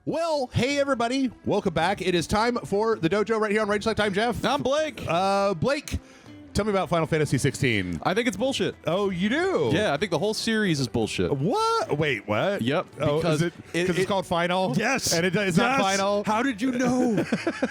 Well, hey everybody, welcome back. It is time for the Dojo right here on Right Select Time, Jeff. I'm Blake. Blake, tell me about Final Fantasy XVI. I think it's bullshit. Oh, you do? Yeah, I think the whole series is bullshit. What? Wait, what? Yep. Oh, Because it's called Final? Yes. And it's not Final? How did you know?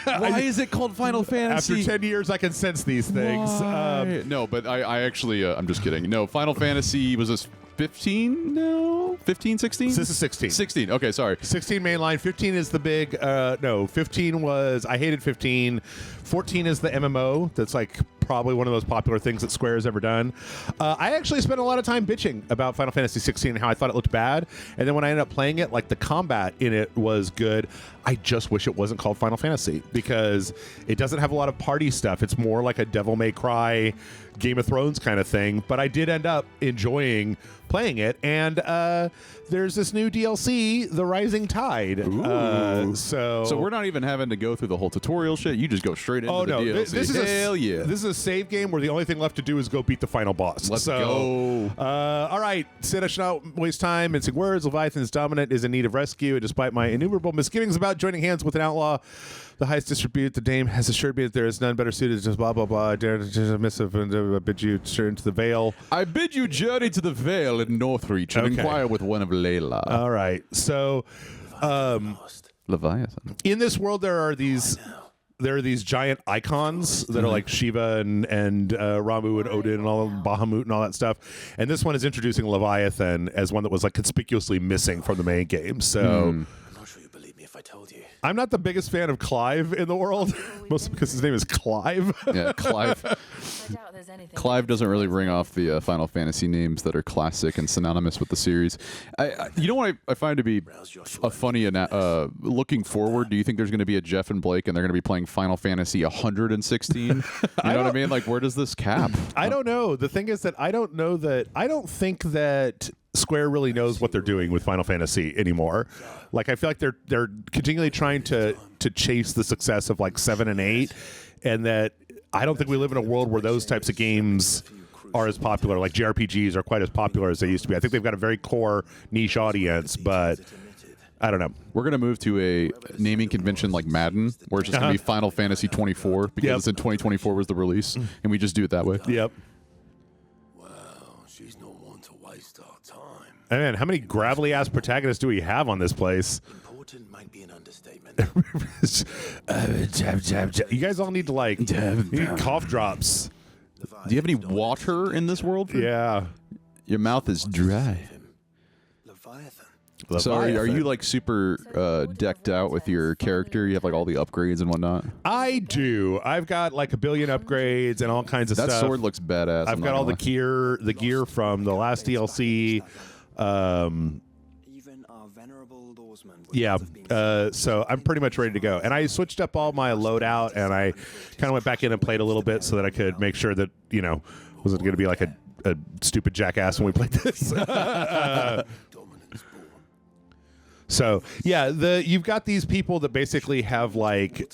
Why is it called Final Fantasy? After 10 years, I can sense these things. Why? No, but I actually, I'm just kidding. No, Final Fantasy was this 15? No? 15, 16? This is 16. 16. Okay, sorry. 16 mainline. 15 is the big, no, 15 was, I hated 15. 14 is the MMO. That's like probably one of the most popular things that Square has ever done. I actually spent a lot of time bitching about Final Fantasy 16 and how I thought it looked bad. And then when I ended up playing it, like the combat in it was good. I just wish it wasn't called Final Fantasy because it doesn't have a lot of party stuff. It's more like a Devil May Cry, Game of Thrones kind of thing. But I did end up enjoying playing it. And there's this new DLC, The Rising Tide. So we're not even having to go through the whole tutorial shit. You just go straight into the DLC. This is Hell yeah. This is a save game where the only thing left to do is go beat the final boss. Let's go. All right. Sid, I should not waste time mincing words. Leviathan's dominant is in need of rescue. And despite my innumerable misgivings about joining hands with an outlaw, the highest distribute, the dame has assured me that there is none better suited to just blah, blah, blah. I dare to missive and bid you turn to the Vale. I bid you journey to the Vale in Northreach and inquire with one of Layla. All right. So, Leviathan. in this world, there are these giant icons that are like Shiva and Ramu and Odin and all Bahamut and all that stuff. And this one is introducing Leviathan as one that was like conspicuously missing from the main game. So I'm not sure you believe me if I told you. I'm not the biggest fan of Clive in the world, mostly because his name is Clive. Yeah, Clive. Clive doesn't really ring off the Final Fantasy names that are classic and synonymous with the series. You know what I find to be a funny looking forward? Do you think there's going to be a Jeff and Blake and they're going to be playing Final Fantasy 116? You know what I mean? Like, where does this cap? I don't know. The thing is that I don't think that Square really knows what they're doing with Final Fantasy anymore. Like, I feel like they're continually trying to chase the success of like 7 and 8, and that I don't think we live in a world where those types of games are as popular. Like Jrpgs are quite as popular as they used to be. I think they've got a very core niche audience, but I don't know. We're going to move to a naming convention like Madden, where it's just going to be Final Fantasy 24 because in 2024 was the release, and we just do it that way. Yep. Wow, she's not one to waste our time. And man, how many gravelly ass protagonists do we have on this place? Important might be an understatement. You guys all need to like need cough drops. Do you have any water in this world? Yeah. Your mouth is dry. Leviathan. So are you like super decked out with your character? You have like all the upgrades and whatnot? I do. I've got like a billion upgrades and all kinds of that stuff. That sword looks badass. I've got all the gear from the last DLC. Even our venerable lawsman would Yeah, not have been so I'm pretty much ready to go. And I switched up all my loadout, and I kind of went back in and played a little bit so that I could make sure that, you know, wasn't going to be like a stupid jackass when we played this. dominance born. So yeah, you've got these people that basically have like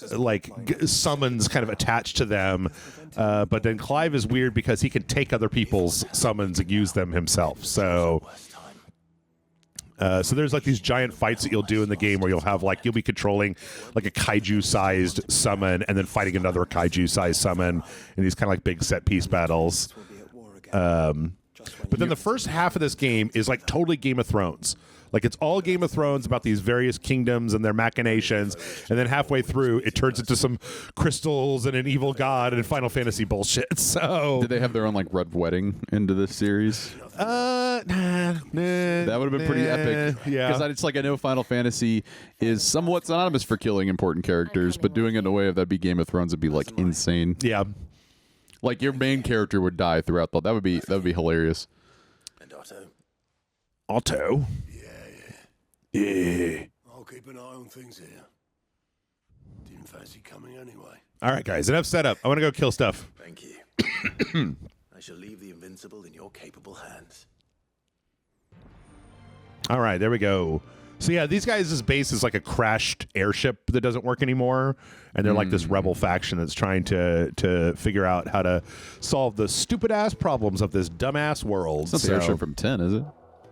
summons kind of attached to them, but then Clive is weird because he can take other people's summons and use them himself. So there's like these giant fights that you'll do in the game where you'll be controlling like a kaiju-sized summon and then fighting another kaiju-sized summon in these kind of like big set piece battles. But then the first half of this game is like totally Game of Thrones. Like, it's all Game of Thrones about these various kingdoms and their machinations, and then halfway through, it turns into some crystals and an evil god and Final Fantasy bullshit. So, did they have their own like Red Wedding into this series? Nah. That would have been pretty epic. Yeah, because it's like I know Final Fantasy is somewhat synonymous for killing important characters, but doing it in a way that'd be Game of Thrones would be like insane. Yeah, like your main character would die throughout that would be hilarious. And Otto. Otto. Yeah. I'll keep an eye on things here. Didn't fancy coming anyway. All right, guys, enough setup. I want to go kill stuff. Thank you. I shall leave the invincible in your capable hands. All right, there we go. So yeah, these guys' base is like a crashed airship that doesn't work anymore, and they're like this rebel faction that's trying to figure out how to solve the stupid ass problems of this dumbass world. It's not the airship from 10, is it?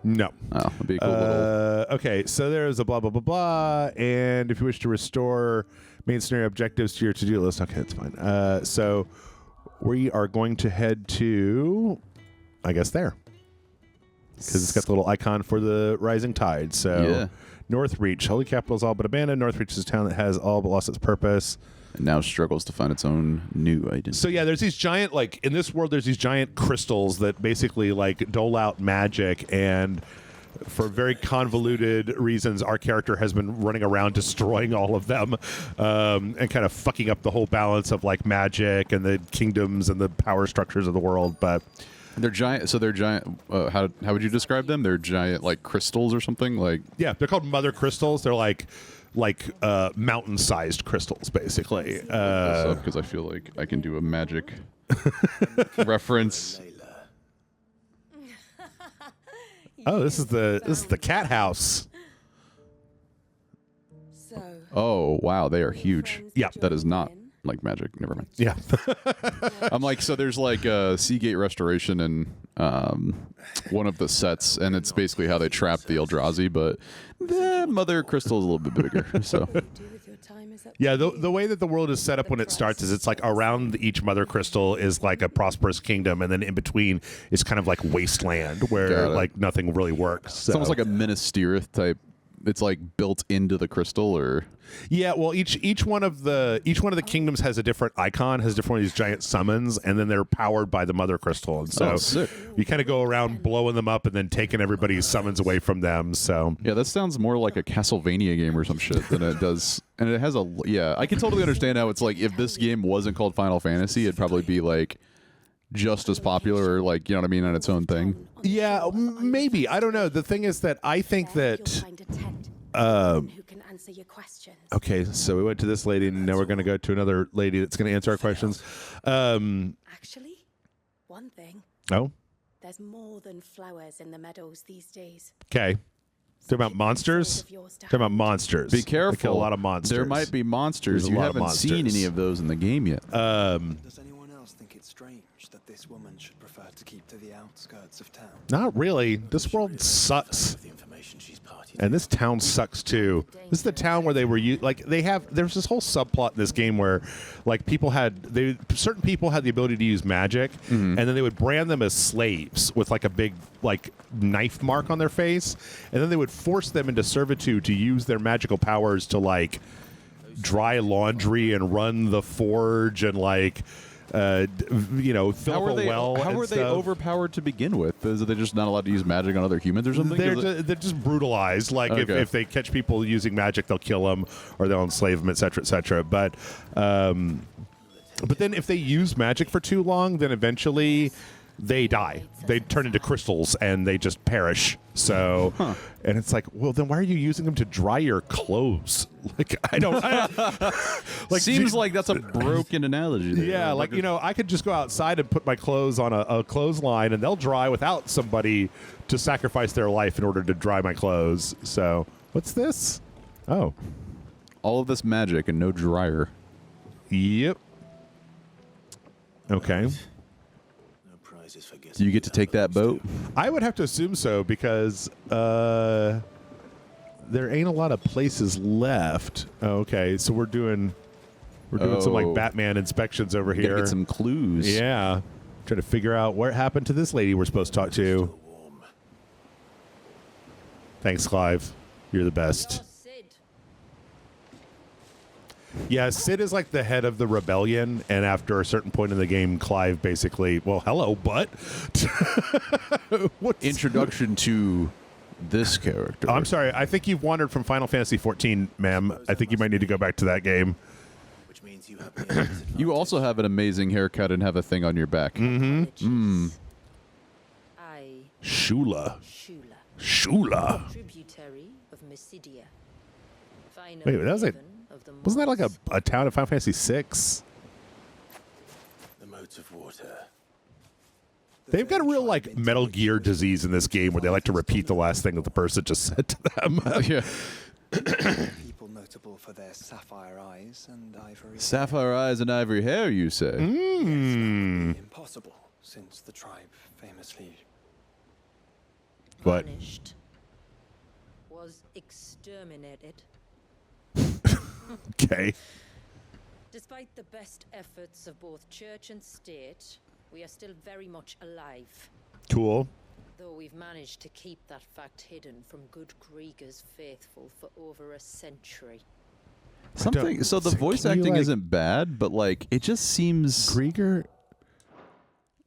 No. Oh, that'd be a cool little. Okay, so there's a blah, blah, blah, blah. And if you wish to restore main scenario objectives to your to-do list, okay, that's fine. So we are going to head to, I guess, there. Because it's got the little icon for the rising tide. So Yeah. Northreach, holy capital is all but abandoned. Northreach is a town that has all but lost its purpose. And now struggles to find its own new identity. So yeah, there's these giant, like, in this world, there's these giant crystals that basically, like, dole out magic, and for very convoluted reasons, our character has been running around destroying all of them, and kind of fucking up the whole balance of, like, magic and the kingdoms and the power structures of the world, but... They're giant. So they're giant. How would you describe them? They're giant, like crystals or something. Like Yeah, they're called mother crystals. They're like mountain-sized crystals, basically. because I feel like I can do a magic reference. Oh, this is the cat house. Oh wow, they are huge. Yeah. That is not like magic. Never mind. Yeah. I'm like, so there's like a Seagate restoration in one of the sets, and it's basically how they trap the Eldrazi, but the mother crystal is a little bit bigger. So Yeah, the way that the world is set up when it starts is it's like around each mother crystal is like a prosperous kingdom, and then in between is kind of like wasteland where like nothing really works. So. it's almost like a Minas Tirith type. It's like built into the crystal, or yeah. Well, each one of the kingdoms has a different icon, has different one of these giant summons, and then they're powered by the mother crystal. And so sick. you kind of go around blowing them up and then taking everybody's summons away from them. So Yeah, that sounds more like a Castlevania game or some shit than it does. And it has a I can totally understand how it's like if this game wasn't called Final Fantasy, it'd probably be like just as popular, or like, you know what I mean, on its own thing. yeah, maybe, I don't know. The thing is that I think that okay, so we went to this lady, and now we're going to go to another lady that's going to answer our questions. Actually, one thing. Oh, There's more than flowers in the meadows these days. okay. Talking about monsters? Talking about monsters. Be careful. They kill a lot of monsters. There might be monsters. There's a You lot of haven't seen monsters. any of those in the game yet. Does anyone else think it's strange that this woman should prefer to keep to the outskirts of town? Not really. This world sucks. And this town sucks too. This is the town where they were there's this whole subplot in this game where like certain people had the ability to use magic, and then they would brand them as slaves with like a big like knife mark on their face, and then they would force them into servitude to use their magical powers to like dry laundry and run the forge and like fill How up a well. How and are they stuff. overpowered to begin with? Is they just not allowed to use magic on other humans or something? They're just brutalized. Like Okay. if they catch people using magic, they'll kill them or they'll enslave them, etc., etc. But then if they use magic for too long, then eventually they die. They turn into crystals and they just perish. So, and it's like, well, then why are you using them to dry your clothes? Like, I don't. Like, Seems like that's a broken analogy. There. yeah, like I could just go outside and put my clothes on a clothesline, and they'll dry without somebody to sacrifice their life in order to dry my clothes. So, what's this? Oh, all of this magic and no dryer. yep. Okay. No prizes for Do you get to take that boat? I would have to assume so because there ain't a lot of places left. Oh, okay, so we're doing some like Batman inspections over Gotta here. get some clues. Yeah, trying to figure out what happened to this lady we're supposed to talk to. Thanks, Clive. You're the best. Yeah, Sid is like the head of the rebellion, and after a certain point in the game, Clive basically, well, hello, butt. Introduction to this character. I'm sorry. I think you've wandered from Final Fantasy XIV, ma'am. I think you might need to go back to that game. Which means you have You also have an amazing haircut and have a thing on your back. Shula. Shula. Tributary of Mysidia. Wait, that was wasn't that like a town in Final Fantasy VI? the modes of water. They've got a real like Metal Gear disease in this game where they like to repeat the last thing that the person just said to them. Yeah. People notable for their sapphire eyes and ivory. Sapphire eyes and ivory hair, you say? Hmm. Impossible, since the tribe famously What? Banished. Was exterminated. Okay. Despite the best efforts of both church and state, we are still very much alive. Cool. Though we've managed to keep that fact hidden from good Krieger's faithful for over a century. Something. So the voice Can you, acting like- isn't bad, but like it just seems. Krieger.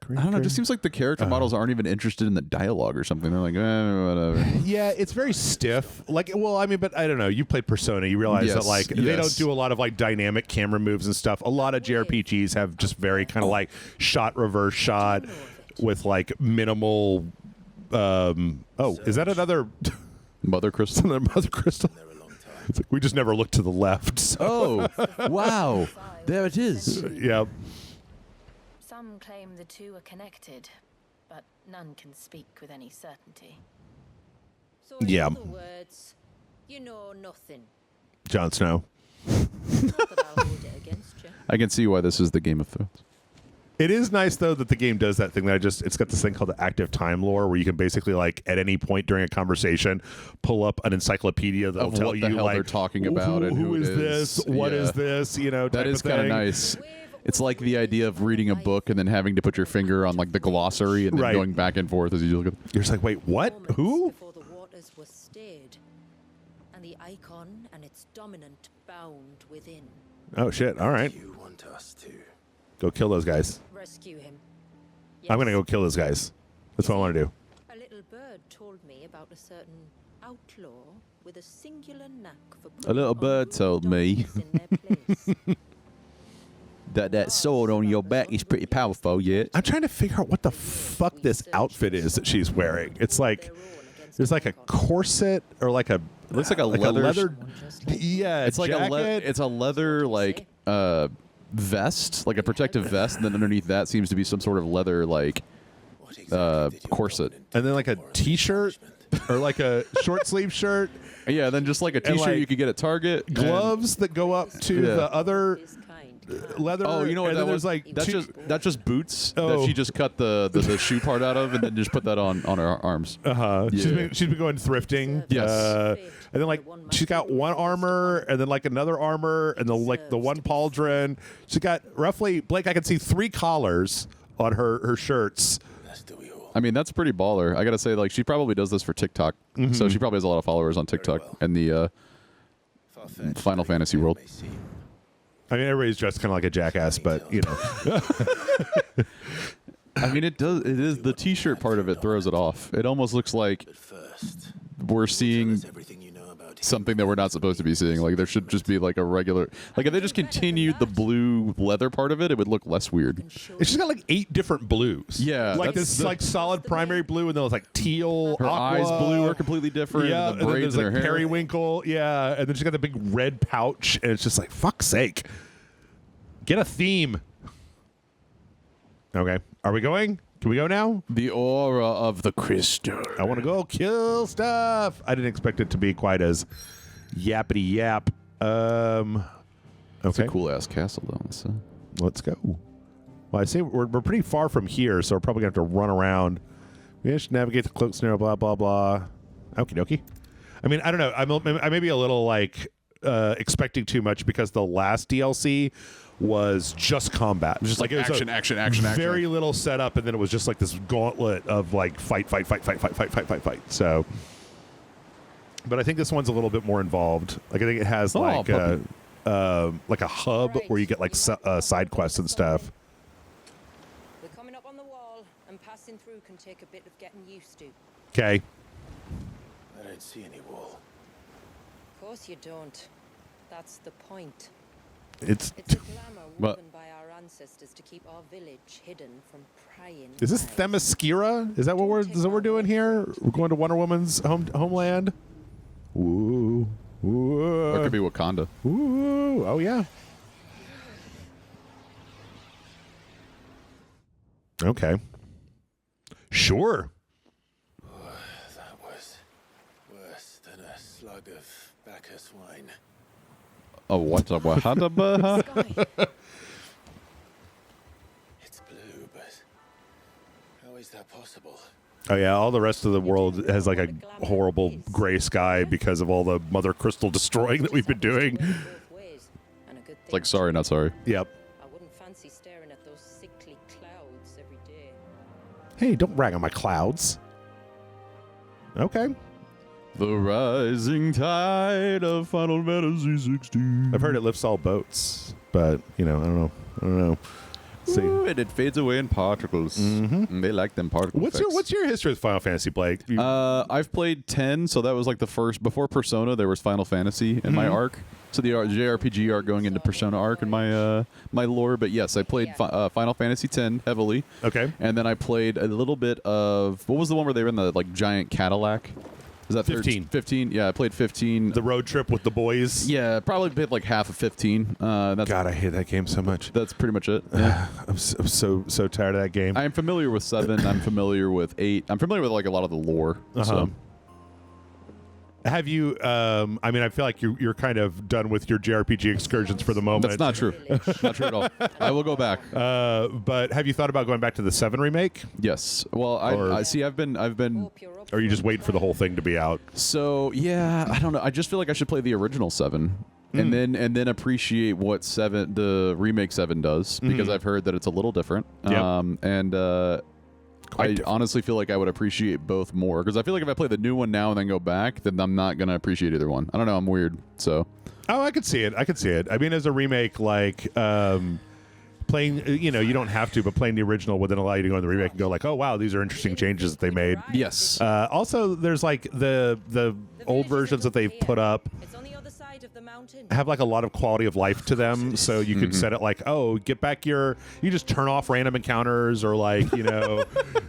I don't know. It just seems like the character models aren't even interested in the dialogue or something. They're like, whatever. Yeah, it's very stiff. Like, well, I mean, but I don't know. You played Persona, you realize that Yes, like they yes. don't do a lot of like dynamic camera moves and stuff. A lot of JRPGs have just very kind of like shot reverse shot with like minimal. Oh, is that another Mother Crystal. another Mother Crystal? It's like, we just never looked to the left. So. Oh, wow! There it is. Yeah. Some claim the two are connected, but none can speak with any certainty. So in Yeah. other words, you know nothing. Jon Snow. Not that I'll hold it against you. I can see why this is the Game of Thrones. It is nice though that the game does that thing that it's got this thing called the active time lore where you can basically like at any point during a conversation pull up an encyclopedia that'll Of tell what you the hell like they're talking about and who who it is is. this, what is Yeah. this, you know, That type is of kind of thing. nice. It's like the idea of reading a book and then having to put your finger on like the glossary and then Right. going back and forth as you look at. You're just like, wait, what? Moments Who? Before the waters were stayed, and the icon and its dominant bound within. Oh shit! All right, You want us to? go kill those guys. Rescue him. I'm gonna Yes. go kill those guys. That's what I want to do. A little bird told me about a certain outlaw with a singular knack for putting little bird unruly told me. dogs in their place. That sword on your back is pretty powerful, yeah. I'm trying to figure out what the fuck this outfit is that she's wearing. It's like there's like a corset or like a It looks like a leather. yeah, It's like jacket. it's a leather like vest, like a protective vest, and then underneath that seems to be some sort of leather like What exactly did your corset. dominant and then like a do for t-shirt encouragement? or like a short sleeve shirt, Yeah, then just like a T-shirt like, you could get at Target. and- gloves that go up to Yeah. the other His kind. leather. Oh, you know what and that then there's was? like that's two- just boots Oh. that she just cut the shoe part out of, and then just put that on her arms. Uh-huh. Yeah. She's been going thrifting. Yes. And then like she's got one armor and then like another armor and the one pauldron. She's got roughly, Blake, I can see 3 collars on her shirts. As do we all. I mean, that's pretty baller. I gotta say, like, she probably does this for TikTok, so she probably has a lot of followers on TikTok well. and the Far-fetched Final though Fantasy it world. may seem. I mean, everybody's dressed kind of like a jackass, but you know. I mean, it does. It is the T-shirt part of it throws it off. It almost looks like But first, we're tell seeing us everything you know about him. something that we're not supposed to be seeing. Like, there should just be like a regular. Like, if they just continued the blue leather part of it, it would look less weird. And she's got like 8 different blues. Yeah, like that's this the- like solid primary blue, and then it's like teal, Her aqua. eyes blue are completely different. Yeah, the and then braids there's in like her hair. periwinkle. Yeah, and then she's got the big red pouch, and it's just like, fuck's sake, get a theme. Okay, are we going? Can we go now? The aura of the crystal. I want to go kill stuff. I didn't expect it to be quite as yappity yap. It's Okay, a cool ass castle though. So. let's go. Well, I say we're pretty far from here, so we're probably gonna have to run around. We should navigate the cloak snare. Blah blah blah. Okie dokie. I mean, I don't know. I may be a little like expecting too much because the last DLC was just combat. Just like it was action, a action, action, action. very little setup, and then it was just like this gauntlet of like fight. So, but I think this one's a little bit more involved. Like I think it has like a hub where you get like side quests and stuff. We're coming up on the wall, and passing through can take a bit of getting used to. Okay. I don't see any wall. Of course you don't. That's the point. It's It's a glamour But- woven by our ancestors to keep our village hidden from prying is this eyes. Themyscira? Is that what we're doing here? We're going to Wonder Woman's homeland. Ooh. Ooh. Or it could be Wakanda. Ooh. Oh yeah. Okay. Sure. That was worse than a slug of Bacchus wine. Oh, what? Wakanda? Sky. It's blue, but how is that possible? Oh yeah, all the rest of the world has like a horrible gray sky because of all the Mother Crystal destroying that we've been doing. It's like sorry, not sorry. Yep. I wouldn't fancy staring at those sickly clouds every day. Hey, don't rag on my clouds. Okay. The rising tide of Final Fantasy XVI. I've heard it lifts all boats, but you know, I don't know. See. Ooh, and it fades away in particles. And they like them particle effects. What's your history with Final Fantasy, Blake? I've played 10, so that was like the first. Before Persona, there was Final Fantasy in my arc. So the JRPG arc going into Persona arc in my my lore. But yes, I played Final Fantasy X heavily. Okay. And then I played a little bit of what was the one where they were in the like giant Cadillac? Is that 15? 15. Yeah, I played 15. The road trip with the boys. Yeah, probably played like half of 15. That's God, I hate that game so much. That's pretty much it. Yeah. I'm so tired of that game. I'm familiar with 7. I'm familiar with 8. I'm familiar with like a lot of the lore. So. Have you? I mean, I feel like you're kind of done with your JRPG excursions for the moment. That's not true. Not true at all. I will go back. But have you thought about going back to the 7 remake? Yes. Well, I see. I've been. Or you just wait for the whole thing to be out? So yeah, I don't know. I just feel like I should play the original 7. And then appreciate what the remake 7 does, because I've heard that it's a little different. Yep. I honestly feel like I would appreciate both more, because I feel like if I play the new one now and then go back, then I'm not gonna appreciate either one. I don't know. I'm weird. So. Oh, I could see it. I mean, as a remake, like playing, you don't have to, but playing the original would then allow you to go in the remake and go like, oh wow, these are interesting changes that they made. Yes. Also, there's like the old versions that they've put up have like a lot of quality of life to them, so you can set it like, oh, get back you just turn off random encounters, or like,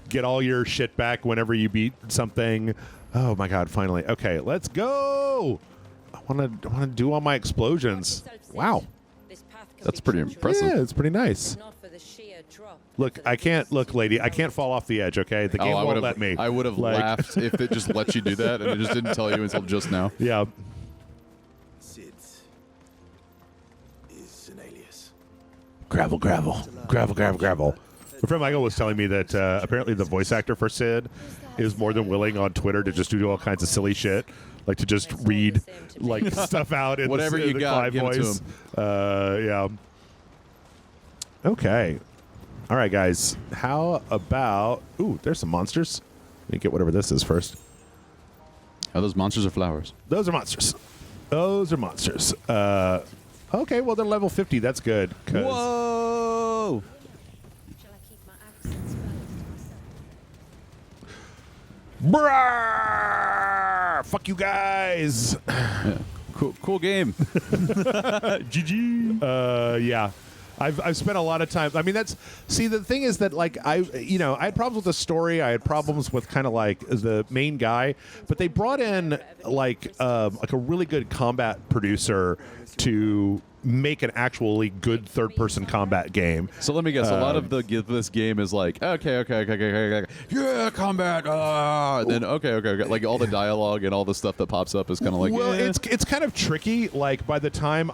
get all your shit back whenever you beat something. Oh my god, finally. Okay, let's go. I want to do all my explosions. Wow. That's pretty impressive. Yeah, it's pretty nice. Look, lady, I can't fall off the edge, okay? The game won't let me. I would have laughed if it just let you do that, and it just didn't tell you until just now. Yeah. Gravel. My friend Michael was telling me that apparently the voice actor for Sid is more than willing on Twitter to just do all kinds of silly shit, like to just read like stuff out in whatever the you got, Clive voice. Yeah. Okay. All right, guys. How about? Ooh, there's some monsters. Let me get whatever this is first. Are those monsters or flowers? Those are monsters. Okay, well they're level 50. That's good. Whoa! Shall I keep my accents well to myself? Brrr! Fuck you guys. Yeah. Cool game. GG. Yeah. I've spent a lot of time. I mean, the thing is that like I had problems with the story. I had problems with kind of like the main guy, but they brought in like a really good combat producer to make an actually good third-person combat game. So let me guess. A lot of this game is like, okay, yeah, combat. And then okay. Like all the dialogue and all the stuff that pops up is kind of like. Well, it's kind of tricky. Like by the time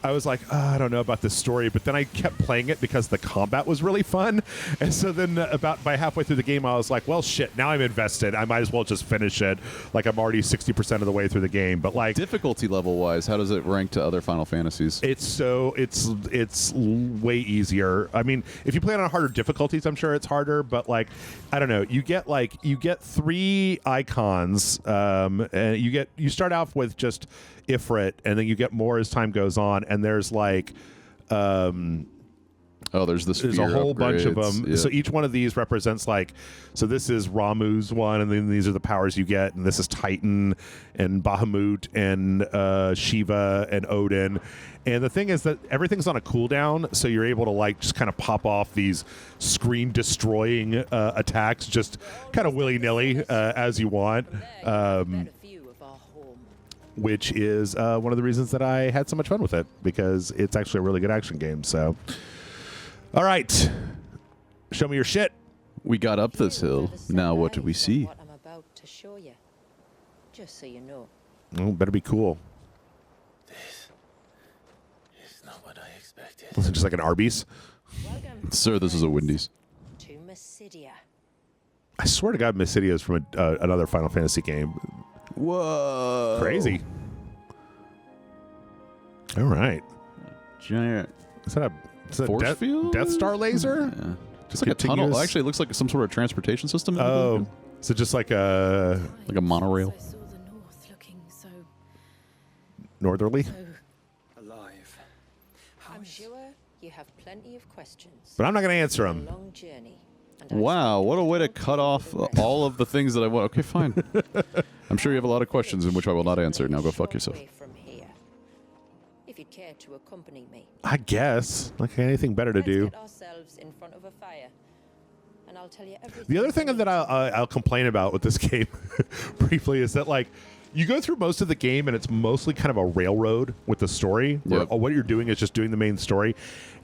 I was like, I don't know about this story, but then I kept playing it because the combat was really fun. And so then by halfway through the game, I was like, well, shit, now I'm invested. I might as well just finish it. Like I'm already 60% of the way through the game. But like difficulty level wise, how does it rank to other Final Fantasies? It's way easier. I mean, if you play it on harder difficulties, I'm sure it's harder. But like, I don't know. You get 3 icons, and you start off with just Ifrit, and then you get more as time goes on, and there's like there's a whole bunch of them. Yeah. So each one of these represents so this is Ramuh's one, and then these are the powers you get, and this is Titan and Bahamut and Shiva and Odin. And the thing is that everything's on a cooldown, so you're able to just kind of pop off these screen destroying attacks just kind of willy-nilly as you want. Which is one of the reasons that I had so much fun with it, because it's actually a really good action game. So, all right, show me your shit. We got up this hill. Now what do we see? What I'm about to show you, just so you know. Oh, better be cool. This is not what I expected. Is it just like an Arby's? Welcome. Sir, this is a Wendy's. To Mysidia. I swear to God, Mysidia is from another Final Fantasy game. Whoa. Crazy. All right. Giant Is that a force field? Death Star laser? Yeah. Just It's like a tunnel. continuous? Actually, it looks like some sort of transportation system. Oh, so just like a Like a monorail. I saw the north looking so northerly? Alive. How I'm is- sure you have plenty of questions. But I'm not going to answer It's a them. long journey. and I Wow, expect what a way to you'll cut do off the rest. all of the things that I want. Okay, fine. I'm sure you have a lot of questions in which I will not answer. Now go fuck Short yourself. way from here. If you'd care to accompany me. I guess. Like anything better to Let's do. get ourselves in front of a fire, and I'll tell you everything. The other thing you that need to know. I'll complain about with this game briefly is that, like, you go through most of the game and it's mostly kind of a railroad with the story where Yep. what you're doing is just doing the main story.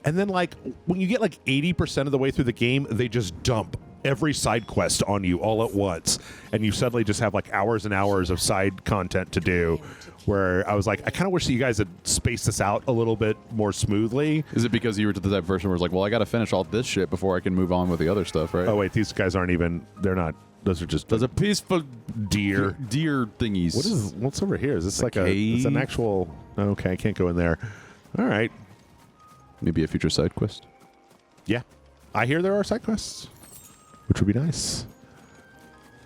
And then, like, when you get like 80% of the way through the game, they just dump every side quest on you all at once. And you suddenly just have like hours and hours of side content to do, where I was like, I kind of wish that you guys had spaced this out a little bit more smoothly. Is it because you were to the type of person where it's like, well, I got to finish all this shit before I can move on with the other stuff, right? Oh, wait, these guys aren't even, they're not, those are just There's a peaceful deer. deer thingies. What's over here? Is this like cave? it's an actual, okay, I can't go in there. All right. Maybe a future side quest. Yeah. I hear there are side quests, which would be nice.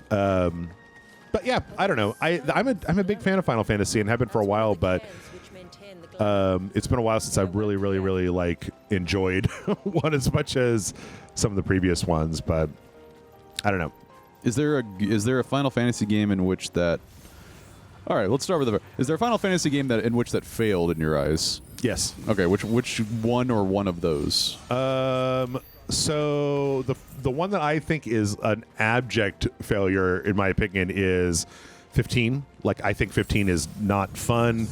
But yeah, I don't know. I'm a big fan of Final Fantasy and have been for a while, but it's been a while since I've really like enjoyed one as much as some of the previous ones, but I don't know. Is there a Final Fantasy game in which that? All right, let's start with is there a Final Fantasy game that in which that failed in your eyes? Yes. Okay, which one or one of those? So the one that I think is an abject failure, in my opinion, is 15. Like, I think 15 is not fun.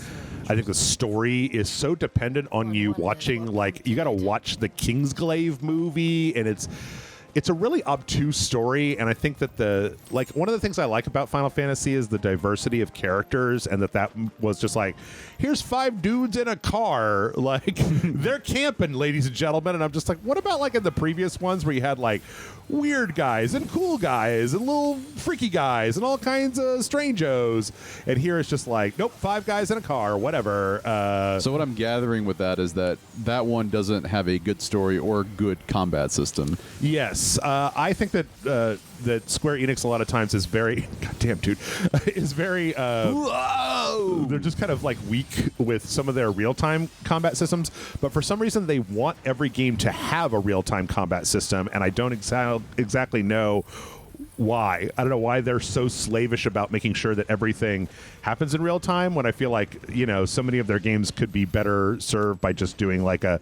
I think the story is so dependent on you watching, like, you got to watch the Kingsglaive movie, and it's a really obtuse story. And I think that one of the things I like about Final Fantasy is the diversity of characters, and that was just like, here's 5 dudes in a car, like they're camping, ladies and gentlemen. And I'm just like, what about like in the previous ones where you had like weird guys and cool guys and little freaky guys and all kinds of strangos, and here it's just like, nope, 5 guys in a car, whatever. So what I'm gathering with that is that one doesn't have a good story or good combat system. Yes, I think that that Square Enix a lot of times is very, goddamn dude, is very. They're just kind of like weak with some of their real-time combat systems, but for some reason they want every game to have a real-time combat system, and I don't exactly know why. I don't know why they're so slavish about making sure that everything happens in real time, when I feel like, you know, so many of their games could be better served by just doing like an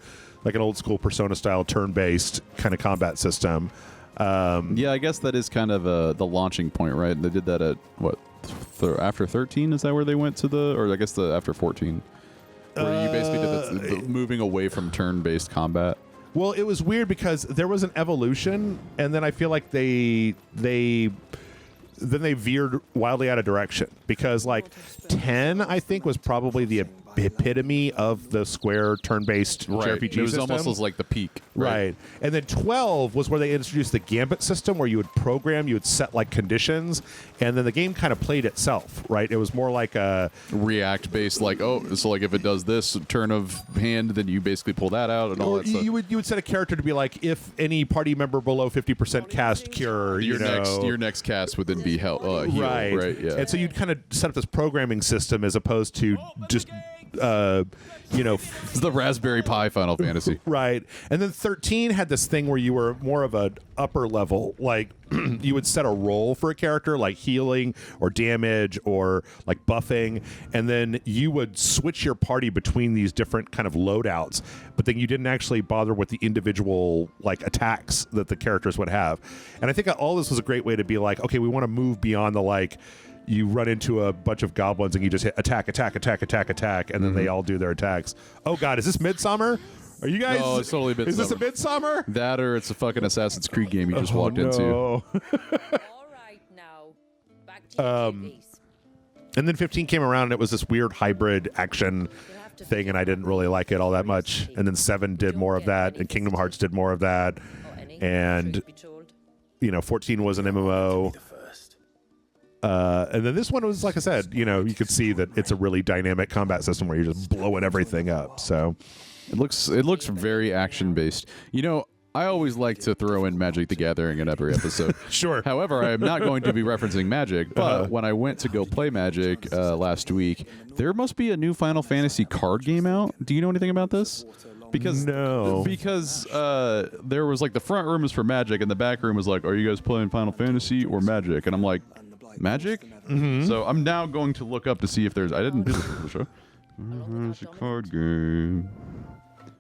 old school Persona style turn-based kind of combat system. Yeah, I guess that is kind of the launching point, right? They did that at what after 13? Is that where they went to or I guess after 14, where you basically did the moving away from turn-based combat. Well, it was weird because there was an evolution, and then I feel like they veered wildly out of direction, because like 10, I think, was probably the epitome of the Square turn-based JRPG It was system. almost like the peak, Right. And then 12 was where they introduced the Gambit system, where you would set like conditions, and then the game kind of played itself, right? It was more like a React based, like, oh, so like if it does this turn of hand, then you basically pull that out and all or that stuff. you would set a character to be like, if any party member below 50% cast cure, Your next cast would then be heal, right? Yeah. And so you'd kind of set up this programming system as opposed to just It's the Raspberry Pi Final Fantasy. Right. And then 13 had this thing where you were more of an upper level, like you would set a role for a character, like healing or damage or like buffing, and then you would switch your party between these different kind of loadouts, but then you didn't actually bother with the individual like attacks that the characters would have. And I think all this was a great way to be like, okay, we want to move beyond the like, you run into a bunch of goblins and you just hit attack, and then they all do their attacks. Oh God, is this Midsummer? Are you guys? No, it's totally Is this a Midsummer? That or it's a fucking Assassin's Creed game you just walked into. All right, now back to your duties. And then 15 came around and it was this weird hybrid action thing, and I didn't really like it all that much. And then 7 did more of that, and Kingdom Hearts did more of that. Or any, And truth be told. 14 was an MMO. And then this one was, like I said, you could see that it's a really dynamic combat system where you're just blowing everything up. So it looks very action based. I always like to throw in Magic the Gathering in every episode. Sure. However, I am not going to be referencing Magic, but when I went to go play Magic last week, there must be a new Final Fantasy card game out. Do you know anything about this? Because there was like the front room is for Magic and the back room was like, are you guys playing Final Fantasy or Magic? And I'm like, Magic? Mm-hmm. So I'm now going to look up to see if there's. I didn't do this for the show. There's a card game.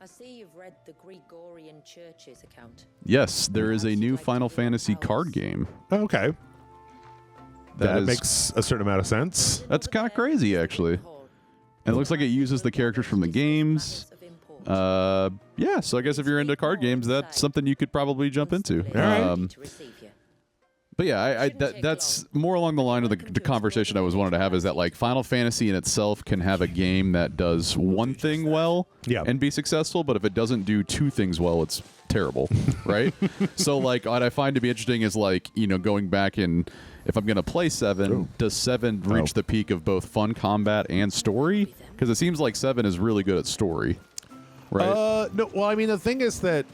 I see you've read the Gregorian Church's account. Yes, there is a new Final Fantasy card game. Okay. That makes a certain amount of sense. That's kind of crazy, actually. And it looks like it uses the characters from the games. Yeah, so I guess if you're into card games, that's something you could probably jump into. All right. But yeah, that's more along the line of the conversation I was wanted to have, is that like Final Fantasy in itself can have a game that does one thing well and be successful, but if it doesn't do two things well, it's terrible, right? So like what I find to be interesting is like, going back and if I'm going to play 7, does 7 reach the peak of both fun combat and story? Because it seems like 7 is really good at story, right? No, well, I mean, the thing is that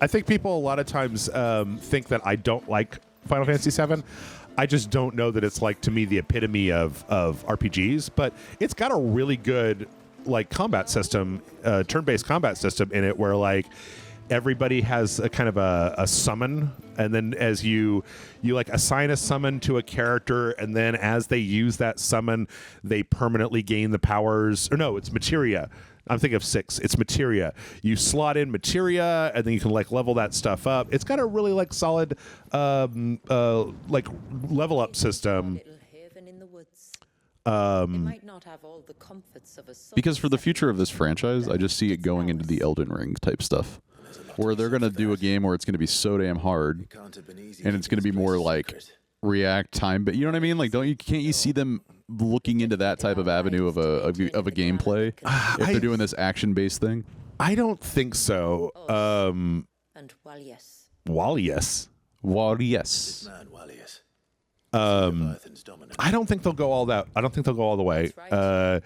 I think people a lot of times think that I don't like Final Fantasy VII. I just don't know that it's like, to me, the epitome of RPGs, but it's got a really good like combat system, turn-based combat system in it, where like everybody has a kind of a summon, and then as you like assign a summon to a character, and then as they use that summon, they permanently gain the powers. Or no, it's materia. I'm thinking of 6. It's materia. You slot in materia, and then you can like level that stuff up. It's got a really like solid like level up system. Because for the future of this franchise, I just see it going into the Elden Ring type stuff, where they're going to do a game where it's going to be so damn hard, and it's going to be more like react time. But you know what I mean? Like, can't you see them looking into that type of avenue of a gameplay if they're doing this action-based thing? I don't think so. And Walius. Walius. Walius. I don't think they'll go all that. I don't think they'll go all the way. But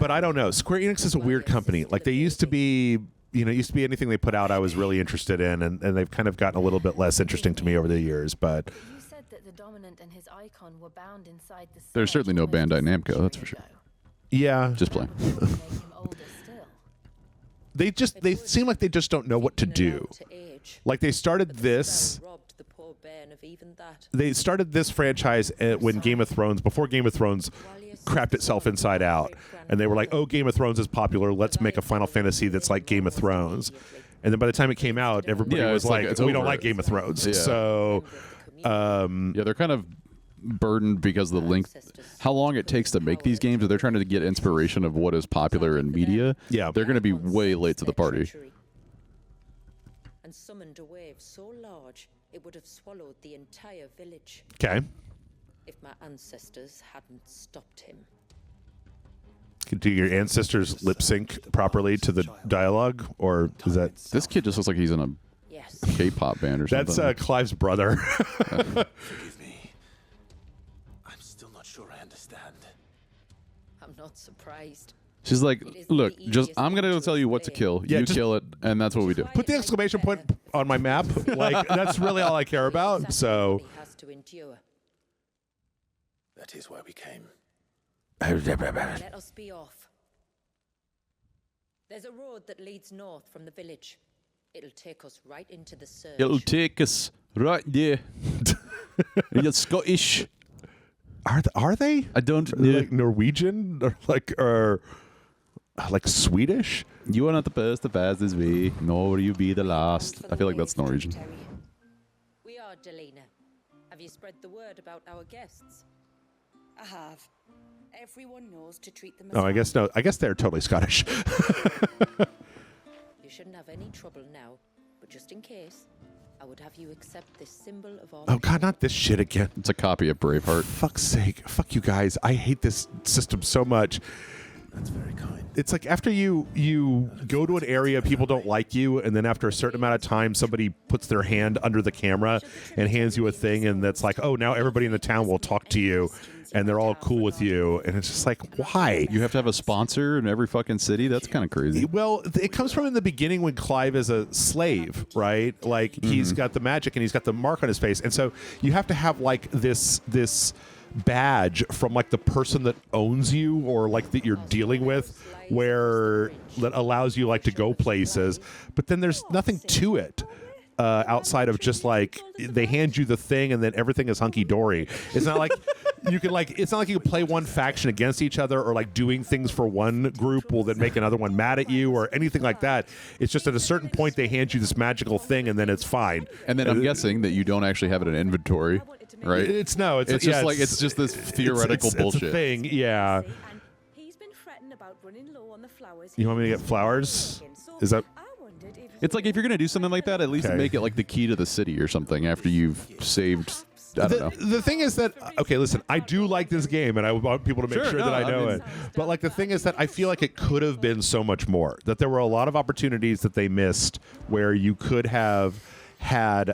I don't know. Square Enix is a weird company. Like, they used to be. Used to be anything they put out I was really interested in, and they've kind of gotten a little bit less interesting to me over the years. But You said that the Dominant and his icon were bound inside the There's certainly no Bandai Namco, that's for sure. yeah, Just playing. they seem like they just don't know what to do. Like they started this. They started this franchise when Game of Thrones, before Game of Thrones crapped itself inside out, and they were like, oh, Game of Thrones is popular, let's make a Final Fantasy that's like Game of Thrones. And then by the time it came out, everybody was like we don't like Game of Thrones. Yeah. So they're kind of burdened because of the length, how long it takes to make these games. If they're trying to get inspiration of what is popular in media, they're going to be way late to the party. And summoned a wave so large it would have swallowed the entire village. Okay. If my ancestors hadn't stopped him. Do your ancestors lip sync properly to the dialogue, or is that This kid just looks like he's in a K-pop band or something. that's Clive's brother? Forgive me. I'm still not sure I understand. I'm not surprised. She's like, look, I'm going to tell you what to kill. Yeah, you just kill it, and that's what we do. Put the exclamation point on my map. Like that's really all I care about. So Has to endure. That is why we came. Let us be off. There's a road that leads north from the village. It'll take us right into the surge. It'll take us right there. You're Scottish. are they? I don't know. Like Norwegian or like Swedish? You are not the first to pass this way, nor will you be the last. I feel like that's Norwegian. We are Delina. Have you spread the word about our guests? I have. Everyone knows to treat them as Oh, I guess no. I guess they're totally Scottish. You shouldn't have any trouble now, but just in case, I would have you accept this symbol of our Oh God, not this shit again. It's a copy of Braveheart. Fuck's sake. Fuck you guys. I hate this system so much. That's very kind. It's like after you go to an area, people don't like you, and then after a certain amount of time, somebody puts their hand under the camera and hands you a thing, and that's like, oh, now everybody in the town will talk to you, and they're all cool with you, and it's just like, why? You have to have a sponsor in every fucking city? That's kind of crazy. Well, it comes from in the beginning when Clive is a slave, right? Like, he's got the magic and he's got the mark on his face, and so you have to have like this badge from like the person that owns you or like that you're dealing with, where that allows you like to go places, but then there's nothing to it outside of just like they hand you the thing and then everything is hunky-dory. It's not like you can like, it's not like you can play one faction against each other, or like doing things for one group will then make another one mad at you or anything like that. It's just at a certain point they hand you this magical thing and then it's fine. And then I'm guessing that you don't actually have it in inventory, right? It's just like it's just this theoretical bullshit. It's a thing, yeah. You want me to get flowers? Is that? It's like if you're gonna do something like that, at least make it like the key to the city or something after you've saved. I don't know. The thing is that, okay, listen, I do like this game, and I want people to make sure that I know it. But like the thing is that I feel like it could have been so much more. That there were a lot of opportunities that they missed where you could have had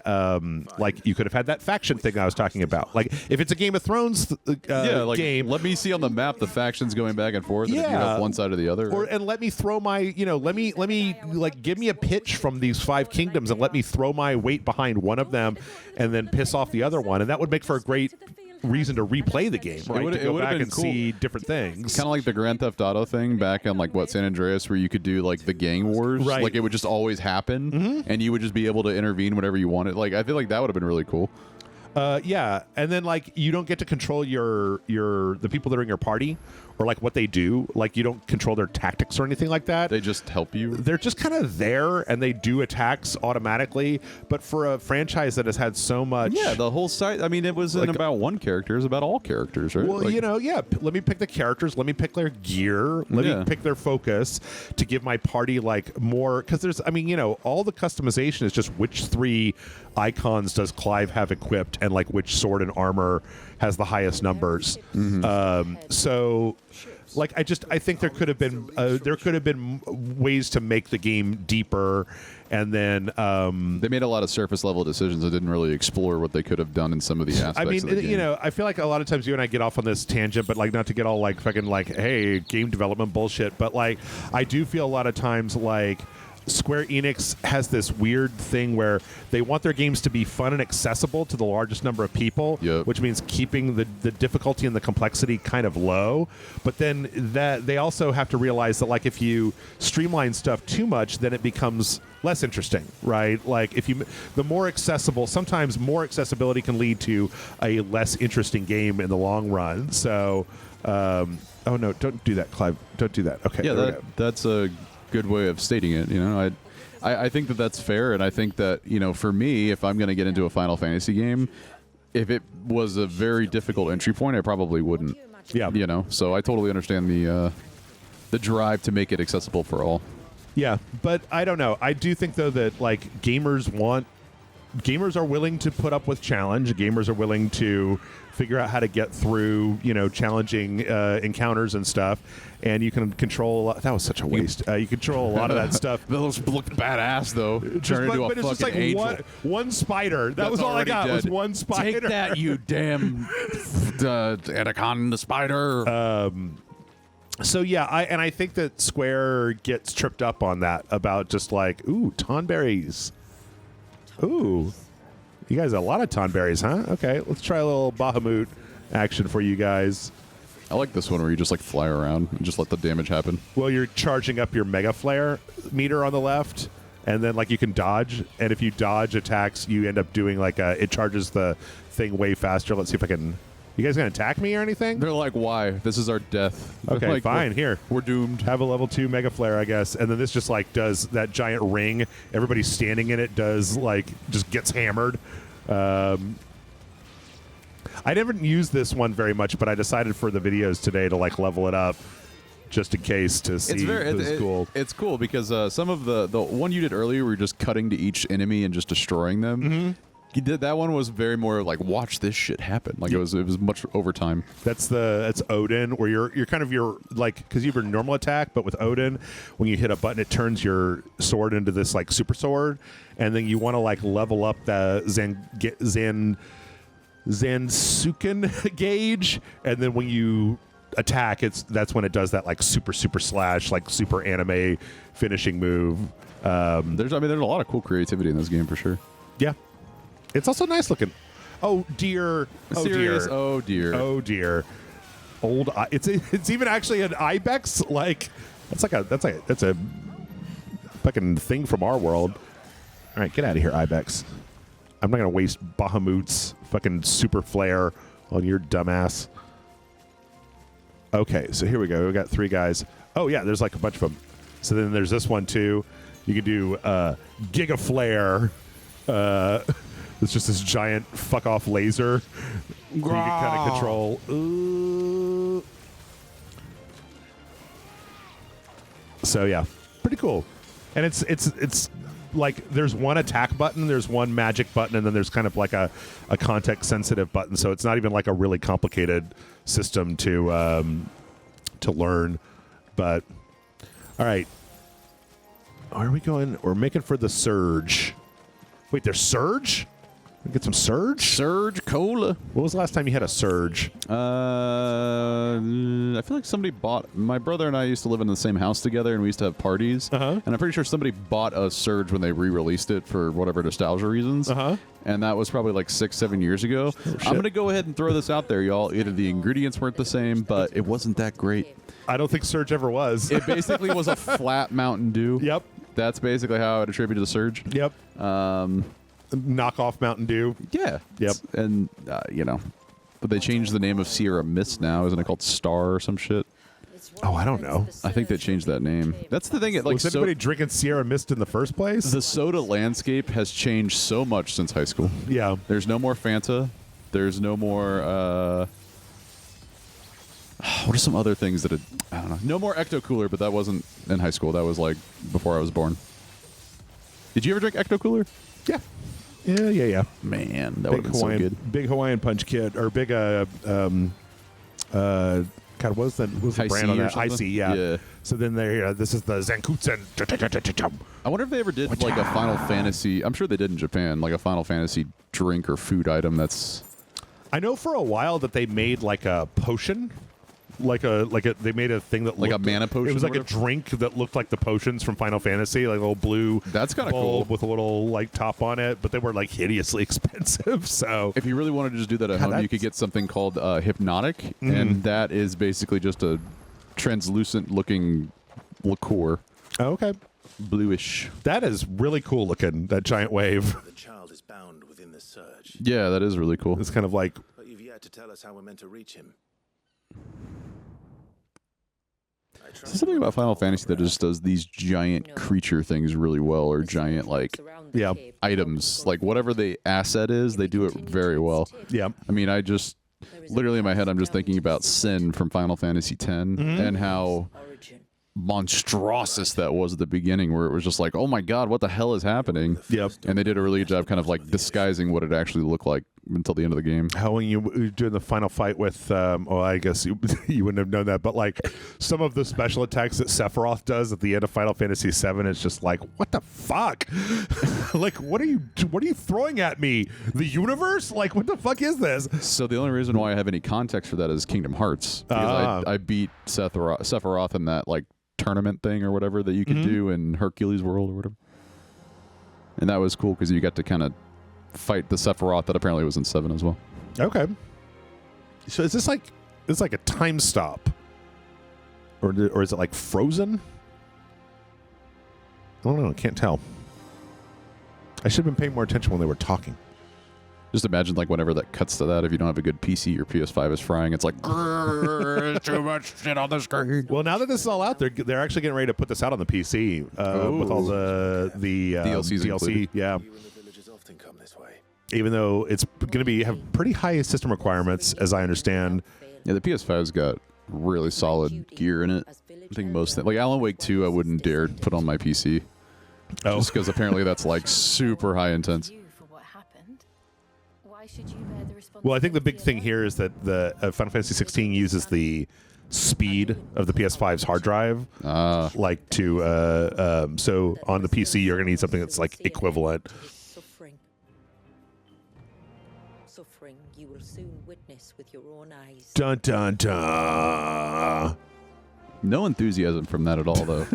like you could have had that faction thing I was talking about. Like if it's a Game of Thrones game, let me see on the map the factions going back and forth. And if you have one side or the other, and let me throw my let me like give me a pitch from these 5 kingdoms and let me throw my weight behind one of them and then piss off the other one, and that would make for a great reason to replay the game, right? To go back and see different things. Kind of like the Grand Theft Auto thing back on like San Andreas, where you could do like the gang wars, right? Like it would just always happen, and you would just be able to intervene whenever you wanted. Like I feel like that would have been really cool. Yeah, and then like you don't get to control the people that are in your party or like what they do. Like you don't control their tactics or anything like that. They just help you. They're just kind of there, and they do attacks automatically. But for a franchise that has had so much, the whole site. I mean, it wasn't like, about one character; it was about all characters, right? Well, like, let me pick the characters. Let me pick their gear. Let me pick their focus to give my party like more. Because there's, I mean, all the customization is just which 3 icons does Clive have equipped, and like which sword and armor has the highest numbers. So like I think there could have been ways to make the game deeper, and then they made a lot of surface level decisions that didn't really explore what they could have done in some of the aspects. I mean, of the game. I feel like a lot of times you and I get off on this tangent, but like not to get all like fucking like, hey, game development bullshit, but like I do feel a lot of times like Square Enix has this weird thing where they want their games to be fun and accessible to the largest number of people, which means keeping the difficulty and the complexity kind of low. But then that they also have to realize that like if you streamline stuff too much, then it becomes less interesting, right? Like if the more accessible, sometimes more accessibility can lead to a less interesting game in the long run. So, oh no, don't do that, Clive. Don't do that. Okay. Yeah, that's a good way of stating it. I think that that's fair, and I think that for me, if I'm going to get into a Final Fantasy game, if it was a very difficult entry point, I probably wouldn't. Yeah. So I totally understand the drive to make it accessible for all. Yeah, but I don't know. I do think though that like gamers are willing to put up with challenge. Gamers are willing to figure out how to get through, challenging encounters and stuff. And you can control. That was such a waste. You control a lot of that stuff. Those looked badass though. Turn into a fucking angel. One spider. That was all I got. Was one spider. Take that, you damn Anaconda spider. So yeah, I think that Square gets tripped up on that about just like, ooh, tonberries. Ooh, you guys have a lot of tonberries, huh? Okay, let's try a little Bahamut action for you guys. I like this one where you just like fly around and just let the damage happen. Well, you're charging up your Mega Flare meter on the left, and then like you can dodge, and if you dodge attacks, you end up doing like it charges the thing way faster. Let's see if I can. You guys gonna attack me or anything? They're like, why? This is our death. Okay, like, fine. Here, we're doomed. Have a level 2 Mega Flare, I guess, and then this just like does that giant ring. Everybody standing in it does like just gets hammered. I never used this one very much, but I decided for the videos today to like level it up just in case to see. It's cool. It's cool because some of the one you did earlier, were just cutting to each enemy and just destroying them. He did that one was very more like watch this shit happen. Like it was much over time. That's Odin, where you're kind of like, because you have your normal attack, but with Odin, when you hit a button, it turns your sword into this like super sword, and then you want to like level up the Zansuken gauge, and then when you attack, that's when it does that like super slash, like super anime finishing move. There's a lot of cool creativity in this game for sure. Yeah. It's also nice looking. Oh dear! Oh Serious? dear! Oh dear! Oh dear! Old. It's even actually an ibex. Like that's a fucking thing from our world. All right, get out of here, ibex. I'm not gonna waste Bahamut's fucking super flare on your dumbass. Okay, so here we go. We got 3 guys. Oh yeah, there's like a bunch of them. So then there's this one too. You can do Giga Flare. It's just this giant fuck off laser you can kind of control. So yeah, pretty cool. And it's like there's one attack button, there's one magic button, and then there's kind of like a context sensitive button. So it's not even like a really complicated system to learn. But all right, are we going? We're making for the Surge. Wait, there's Surge? We get some Surge? Surge Cola. When was the last time you had a Surge? I feel like somebody bought. My brother and I used to live in the same house together, and we used to have parties. Uh-huh. And I'm pretty sure somebody bought a Surge when they re-released it for whatever nostalgia reasons. Uh-huh. And that was probably like 6-7 years ago. I'm gonna go ahead and throw this out there, y'all. Either the ingredients weren't the same, but it wasn't that great. I don't think Surge ever was. It basically was a flat Mountain Dew. Yep. That's basically how I would attribute the Surge. Yep. Knockoff Mountain Dew. Yeah. Yep. And, but they changed the name of Sierra Mist now. Isn't it called Star or some shit? Oh, I don't know. I think they changed that name. That's the thing. Was anybody drinking Sierra Mist in the first place? The soda landscape has changed so much since high school. Yeah. There's no more Fanta. There's no more... what are some other things that I don't know. No more Ecto Cooler, but that wasn't in high school. That was like before I was born. Did you ever drink Ecto Cooler? Yeah. Yeah. Man, that would have been so good. Big Hawaiian Punch Kid, or big, God, what was the brand on that? Icy, yeah. So then this is the Zankutsen. I wonder if they ever did like a Final Fantasy. I'm sure they did in Japan, like a Final Fantasy drink or food item that's... I know for a while that they made like a potion. They made a thing that like looked, a mana potion. It was like a drink that looked like the potions from Final Fantasy, like a little blue. That's kind of cool with a little like top on it, but they were like hideously expensive. So if you really wanted to just do that at home, you could get something called Hypnotic, and that is basically just a translucent looking liqueur. Oh, okay, bluish. That is really cool looking. That giant wave. The child is bound within the surge. Yeah, that is really cool. It's kind of like. But you've yet to tell us how we're meant to reach him. There's something about Final Fantasy that just does these giant creature things really well, or giant items. Like whatever the asset is, they do it very well. Yeah. I mean, I just literally in my head, I'm just thinking about Sin from Final Fantasy X and how monstrous that was at the beginning, where it was just like, oh my god, what the hell is happening? Yep. And they did a really good job kind of like disguising what it actually looked like until the end of the game. How when you were doing the final fight with I guess you wouldn't have known that, but like some of the special attacks that Sephiroth does at the end of Final Fantasy VII, it's just like, what the fuck? Like what are you throwing at me? The universe? Like what the fuck is this? So the only reason why I have any context for that is Kingdom Hearts, because I beat Sephiroth in that like tournament thing or whatever that you could do in Hercules World or whatever, and that was cool because you got to kind of fight the Sephiroth that apparently was in 7 as well. Okay, so is this like a time stop, or is it like Frozen? I don't know. Can't tell. I should have been paying more attention when they were talking. Just imagine, like, whenever that cuts to that, if you don't have a good PC, your PS5 is frying. It's like, too much shit on the screen. Well, now that this is all out, they're actually getting ready to put this out on the PC with all the DLCs DLC. Included. Yeah. You and the villagers often come this way. Even though it's going to have pretty high system requirements, as I understand. Yeah, the PS5's got really solid gear in it. I think most like Alan Wake 2, I wouldn't dare put on my PC. Oh, just because apparently that's like super high intense. should you bear the responsibility? Well, I think the big thing alone? here is that the Final Fantasy 16 uses the speed of the PS5's hard drive, like to so on the PC you're gonna need something that's like equivalent. Suffering you will soon witness with your own eyes. Dun dun dun. No enthusiasm from that at all, though.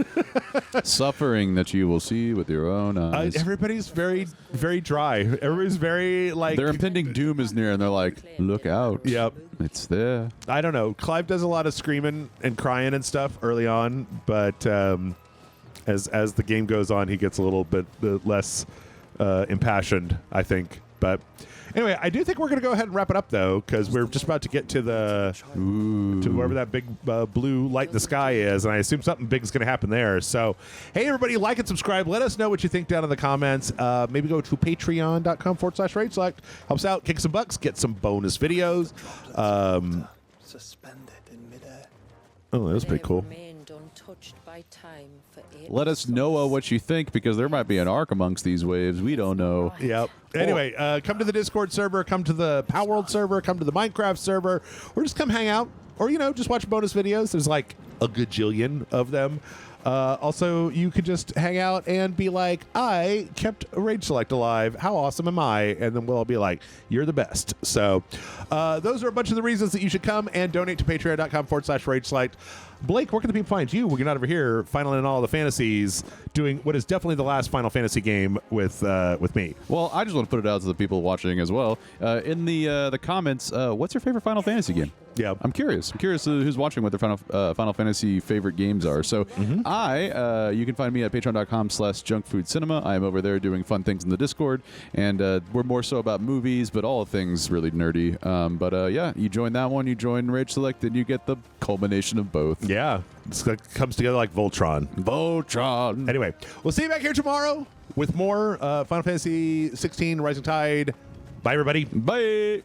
Suffering that you will see with your own eyes. Everybody's very, very dry. Everybody's very like. Their impending doom is near, and they're like, "Look out! Yep. It's there." I don't know. Clive does a lot of screaming and crying and stuff early on, but as the game goes on, he gets a little bit less impassioned, I think. But anyway, I do think we're going to go ahead and wrap it up, though, because we're just about to get to to wherever that big blue light in the sky is, and I assume something big is going to happen there. So, hey, everybody, like and subscribe. Let us know what you think down in the comments. Maybe go to patreon.com/RageSelect. Helps out, kick some bucks, get some bonus videos. Suspended in midair. Oh, that was pretty cool. Remained untouched by time for 8 Let us know what you think, because there might be an arc amongst these waves. We don't know. Yep. Anyway, come to the Discord server, come to the Power World server, come to the Minecraft server, or just come hang out, or, just watch bonus videos. There's like a gajillion of them. Also, you could just hang out and be like, I kept Rage Select alive. How awesome am I? And then we'll all be like, you're the best. So those are a bunch of the reasons that you should come and donate to patreon.com/Rage Select. Blake, where can the people find you when you're not over here finaling all the fantasies, doing what is definitely the last Final Fantasy game with me? Well, I just want to put it out to the people watching as well. In the comments, what's your favorite Final Fantasy game? Yeah, I'm curious. I'm curious who's watching what their Final Fantasy favorite games are. So you can find me at patreon.com/junkfoodcinema. I am over there doing fun things in the Discord, and we're more so about movies, but all things really nerdy. Yeah, you join that one, you join Rage Select, and you get the culmination of both. Yeah, it comes together like Voltron. Voltron. Anyway, we'll see you back here tomorrow with more Final Fantasy 16 Rising Tide. Bye, everybody. Bye.